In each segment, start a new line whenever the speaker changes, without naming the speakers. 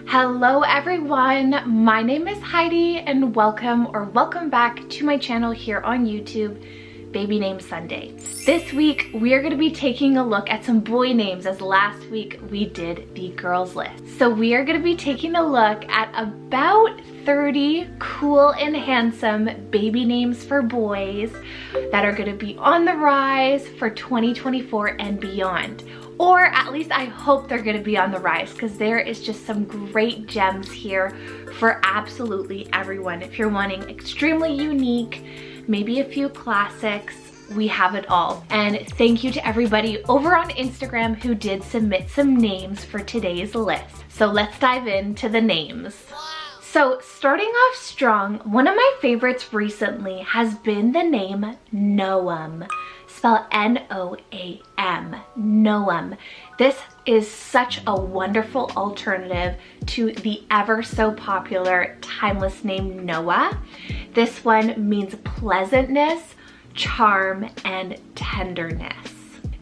Hello everyone, my name is Heidi and welcome back to my channel here on YouTube, Baby Name Sunday. This week we are going to be taking a look at some boy names, as last week we did the girls list. So we are going to be taking a look at about 30 cool and handsome baby names for boys that are going to be on the rise for 2024 and beyond. Or at least I hope they're going to be on the rise, because there is just some great gems here for absolutely everyone. If you're wanting extremely unique, maybe a few classics, we have it all. And thank you to everybody over on Instagram who did submit some names for today's list. So let's dive into the names. So starting off strong, one of my favorites recently has been the name Noam. Spelled N-O-A-M, Noam. This is such a wonderful alternative to the ever so popular timeless name Noah. This one means pleasantness, charm, and tenderness.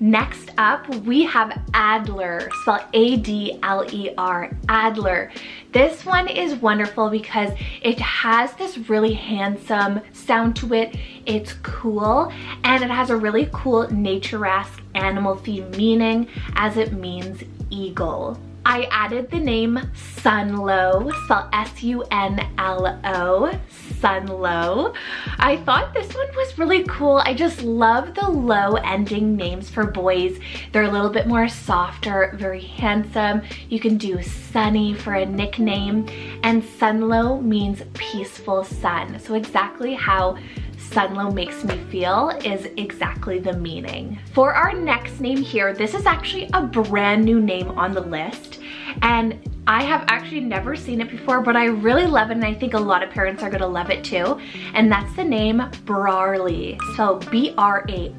Next up, we have Adler, spelled A-D-L-E-R, Adler. This one is wonderful because it has this really handsome sound to it. It's cool, and it has a really cool nature-esque animal theme meaning, as it means eagle. I added the name Sunlow, spelled S-U-N-L-O, Sunlow. I thought this one was really cool. I just love the low ending names for boys. They're a little bit more softer, very handsome. You can do Sunny for a nickname, and Sunlow means peaceful sun. So exactly how Sunlow makes me feel is exactly the meaning. For our next name here, this is actually a brand new name on the list, and I have actually never seen it before, but I really love it, and I think a lot of parents are gonna love it too, and that's the name Brarley. So B-R-A-R-L-E-Y.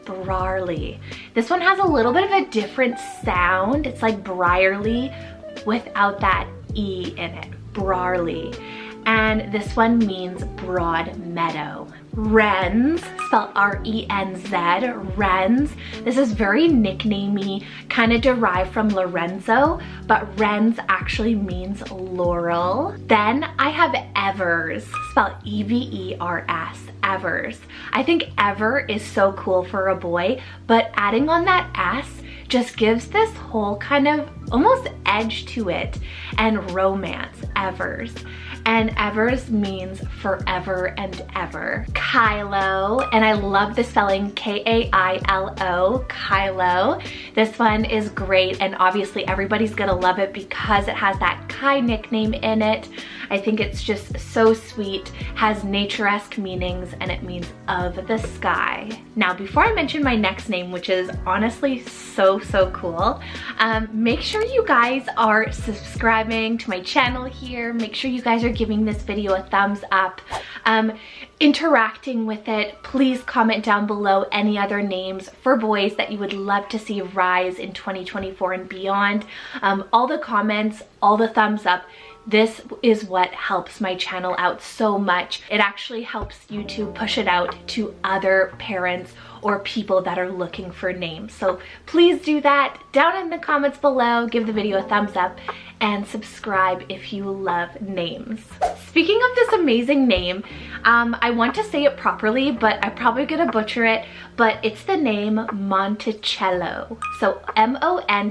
Brarley. This one has a little bit of a different sound. It's like Briarly without that E in it. Brarley. And this one means broad meadow. Wrens, spelled R-E-N-Z, Wrens. This is very nicknamey, kind of derived from Lorenzo, but Wrens actually means laurel. Then I have Evers, spelled E-V-E-R-S, Evers. I think Ever is so cool for a boy, but adding on that S just gives this whole kind of almost edge to it, and romance, Evers. And Evers means forever and ever. Kylo, and I love the spelling K-A-I-L-O, Kylo. This one is great, and obviously everybody's gonna love it because it has that Kai nickname in it. I think it's just so sweet, has nature-esque meanings, and it means of the sky. Now, before I mention my next name, which is honestly so cool, make sure you guys are subscribing to my channel here. Make sure you guys are giving this video a thumbs up, interacting with it. Please comment down below any other names for boys that you would love to see rise in 2024 and beyond. All the comments, all the thumbs up, this is what helps my channel out so much. It actually helps YouTube push it out to other parents or people that are looking for names. So please do that down in the comments below. Give the video a thumbs up and subscribe if you love names. Speaking of this amazing name, I want to say it properly, but I'm probably gonna butcher it, but it's the name Monticello. So M-O-N-T-I-C-E-L-L-O.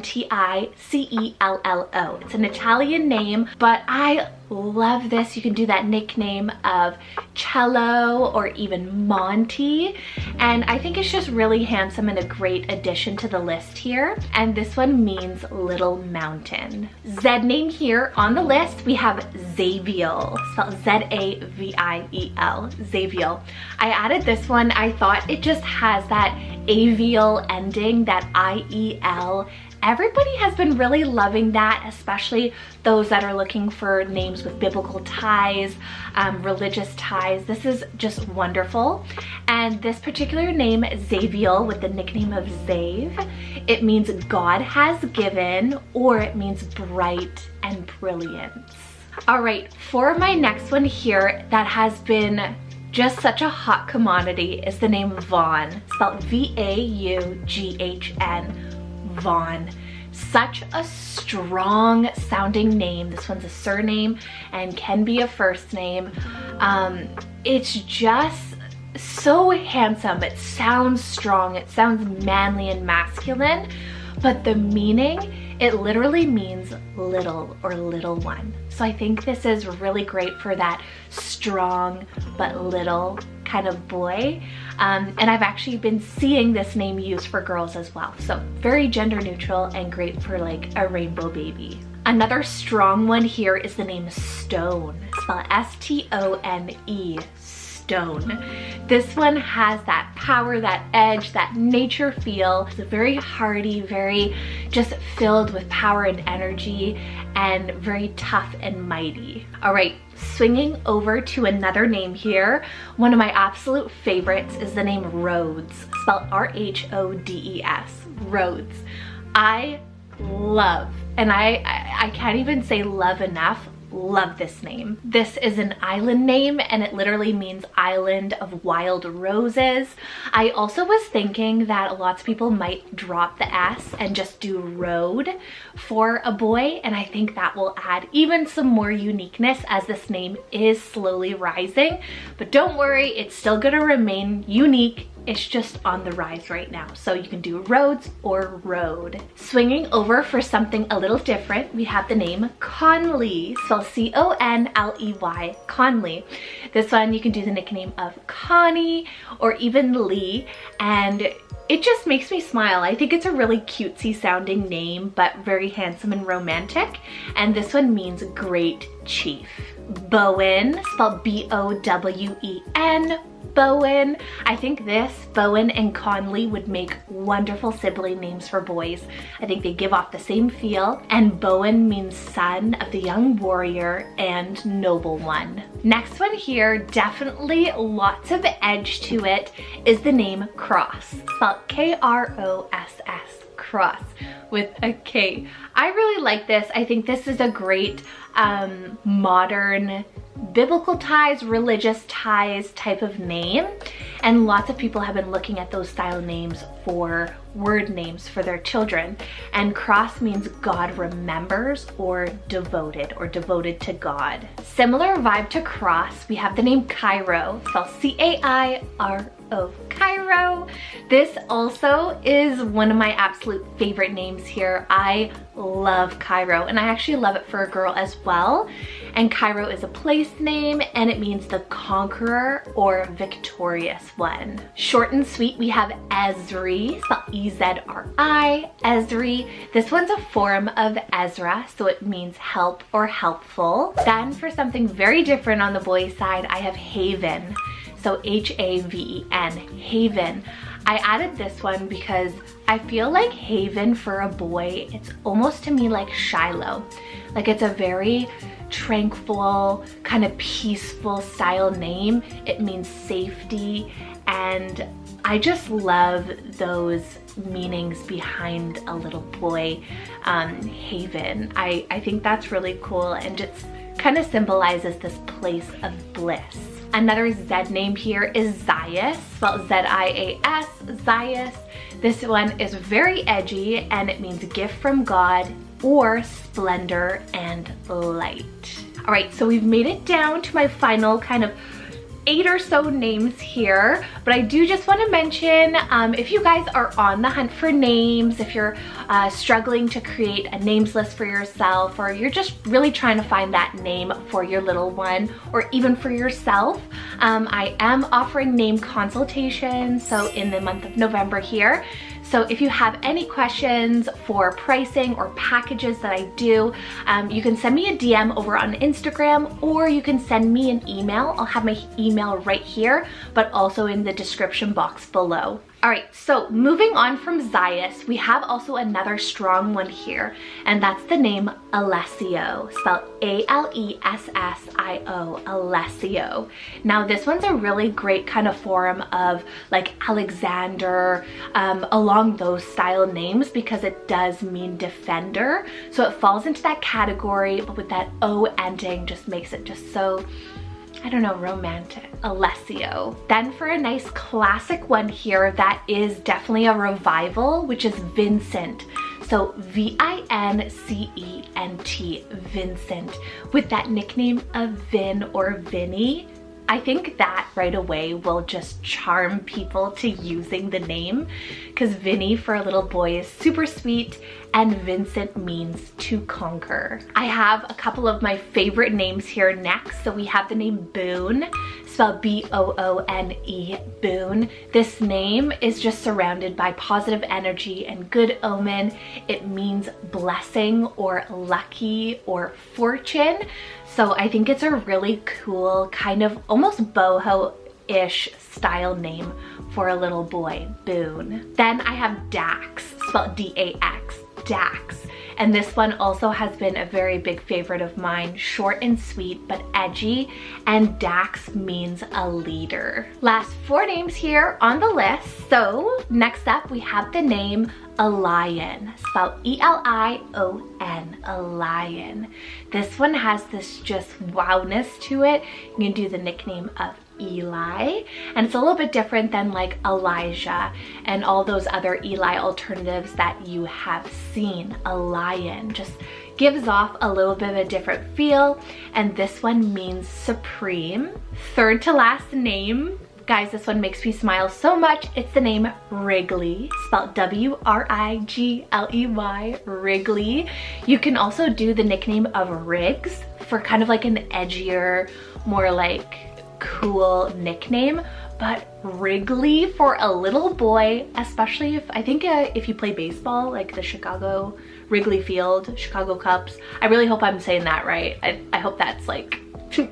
It's an Italian name, but I love this. You can do that nickname of Cello or even Monty, and I think it's just really handsome and a great addition to the list here. And this one means little mountain. Z name here on the list, we have Xaviel, spelled Z-A-V-I-E-L, Xaviel. I added this one. I thought it just has that avial ending, that I-E-L. Everybody has been really loving that, especially those that are looking for names with biblical ties, religious ties. This is just wonderful. And this particular name, Xaviel, with the nickname of Xave, it means God has given, or it means bright and brilliance. All right, for my next one here that has been just such a hot commodity is the name Vaughn, spelled V-A-U-G-H-N, Vaughn. Such a strong sounding name. This one's a surname and can be a first name. It's just so handsome. It sounds strong. It sounds manly and masculine, but the meaning, it literally means little or little one. So I think this is really great for that strong but little kind of boy. And I've actually been seeing this name used for girls as well. So very gender neutral and great for like a rainbow baby. Another strong one here is the name Stone. Spell S-T-O-N-E. Stone. This one has that power, that edge, that nature feel. It's very hearty, very just filled with power and energy, and very tough and mighty. All right, swinging over to another name here. One of my absolute favorites is the name Rhodes, spelled R-H-O-D-E-S, Rhodes. I love, and I can't even say love enough, love this name. This is an island name and it literally means island of wild roses. I also was thinking that lots of people might drop the S and just do road for a boy, and I think that will add even some more uniqueness as this name is slowly rising. But don't worry, it's still gonna remain unique. It's just on the rise right now. So you can do Rhodes or Road. Swinging over for something a little different, we have the name Conley, spelled C-O-N-L-E-Y, Conley. This one you can do the nickname of Connie or even Lee, and it just makes me smile. I think it's a really cutesy sounding name, but very handsome and romantic. And this one means great chief. Bowen, spelled B-O-W-E-N, Bowen. I think this, Bowen and Conley, would make wonderful sibling names for boys. I think they give off the same feel, and Bowen means son of the young warrior and noble one. Next one here, definitely lots of edge to it, is the name Cross, spelled K-R-O-S-S, Cross with a K. I really like this. I think this is a great modern biblical ties, religious ties type of name, and lots of people have been looking at those style names for word names for their children. And Cross means God remembers or devoted to God. Similar vibe to Cross, we have the name Cairo, spelled C-A-I-R-O, Cairo. This also is one of my absolute favorite names here. I love Cairo, and I actually love it for a girl as well. And Cairo is a place name, and it means the conqueror or victorious one. Short and sweet, we have Ezri, spelled E-Z-R-I, Ezri. This one's a form of Ezra, so it means help or helpful. Then for something very different on the boys' side, I have Haven, so H-A-V-E-N, Haven. I added this one because I feel like Haven for a boy, it's almost to me like Shiloh. Like it's a very tranquil, kind of peaceful style name. It means safety, and I just love those meanings behind a little boy, Haven. I think that's really cool and just kind of symbolizes this place of bliss. Another Z name here is Zaius, spelled Z-I-A-S, Zaius. This one is very edgy and it means gift from God or splendor and light. All right, so we've made it down to my final kind of 8 or so names here, but I do just want to mention if you guys are on the hunt for names, if you're struggling to create a names list for yourself, or you're just really trying to find that name for your little one or even for yourself, I am offering name consultations, so in the month of November here. So if you have any questions for pricing or packages that I do, you can send me a DM over on Instagram, or you can send me an email. I'll have my email right here, but also in the description box below. All right, so moving on from Zaius, we have also another strong one here, and that's the name Alessio, spelled A-L-E-S-S-I-O, Alessio. Now this one's a really great kind of form of like Alexander, along those style names, because it does mean defender. So it falls into that category, but with that O ending just makes it just so, I don't know, romantic. Alessio. Then for a nice classic one here that is definitely a revival, which is Vincent. So V-I-N-C-E-N-T, Vincent, with that nickname of Vin or Vinny. I think that right away will just charm people to using the name, because Vinny for a little boy is super sweet and Vincent means to conquer. I have a couple of my favorite names here next. So we have the name Boone, spelled B-O-O-N-E, Boone. This name is just surrounded by positive energy and good omen. It means blessing or lucky or fortune. So I think it's a really cool kind of almost boho-ish style name for a little boy, Boone. Then I have Dax, spelled D-A-X, Dax. And this one also has been a very big favorite of mine, short and sweet but edgy, and Dax means a leader. Last 4 names here on the list. So next up we have the name Elion, spelled E-L-I-O-N, Elion. This one has this just wowness to it. You can do the nickname of Eli, and it's a little bit different than like Elijah and all those other Eli alternatives that you have seen. A lion just gives off a little bit of a different feel, and this one means supreme. Third to last name, guys, this one makes me smile so much. It's the name Wrigley, spelled W-R-I-G-L-E-Y, Wrigley. You can also do the nickname of Riggs for kind of like an edgier, more like cool nickname, but Wrigley for a little boy, especially if I think if you play baseball, like the Chicago Wrigley Field, Chicago Cubs. I really hope I'm saying that right. I hope that's like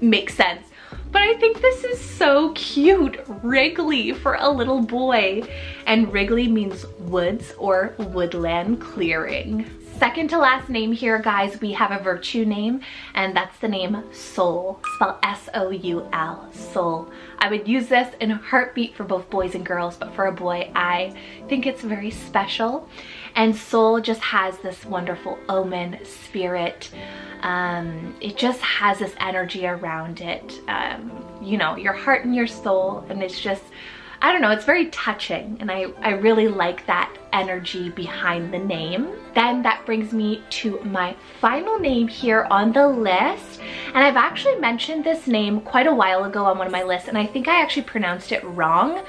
makes sense. But I think this is so cute, Wrigley for a little boy. And Wrigley means woods or woodland clearing. Second to last name here, guys, we have a virtue name, and that's the name Soul, spelled S-O-U-L, Soul. I would use this in a heartbeat for both boys and girls, but for a boy, I think it's very special. And Soul just has this wonderful omen, spirit. It just has this energy around it, you know, your heart and your soul, and it's just, I don't know, it's very touching, and I really like that energy behind the name. Then that brings me to my final name here on the list, and I've actually mentioned this name quite a while ago on one of my lists, and I think I actually pronounced it wrong.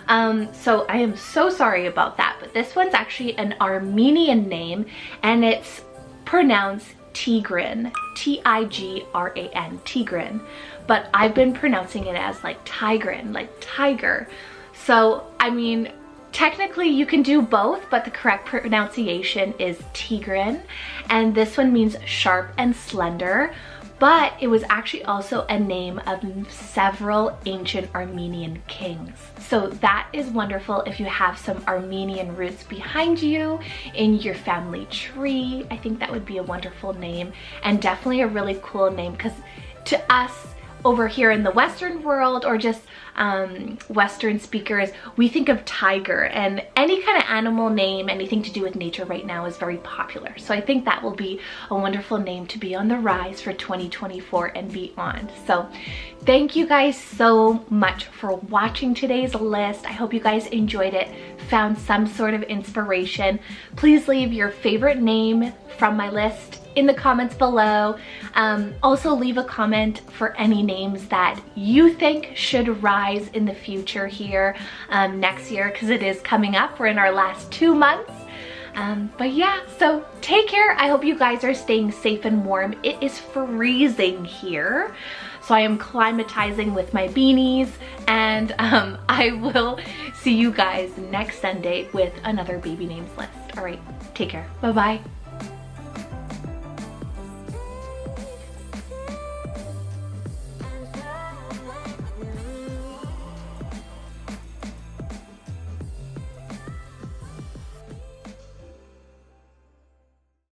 So I am so sorry about that, but this one's actually an Armenian name, and it's pronounced Tigran, T-I-G-R-A-N, Tigran, but I've been pronouncing it as like Tigran, like tiger. So, I mean, technically you can do both, but the correct pronunciation is Tigran, and this one means sharp and slender, but it was actually also a name of several ancient Armenian kings. So that is wonderful if you have some Armenian roots behind you in your family tree. I think that would be a wonderful name, and definitely a really cool name, because to us over here in the Western world, or just Western speakers, we think of tiger, and any kind of animal name, anything to do with nature right now is very popular. So I think that will be a wonderful name to be on the rise for 2024 and beyond. So thank you guys so much for watching today's list. I hope you guys enjoyed it, found some sort of inspiration. Please leave your favorite name from my list in the comments below. Also leave a comment for any names that you think should rise in the future here next year, because it is coming up. We're in our last 2 months. But yeah, so take care. I hope you guys are staying safe and warm. It is freezing here, so I am climatizing with my beanies, and I will see you guys next Sunday with another baby names list. All right, take care. Bye-bye.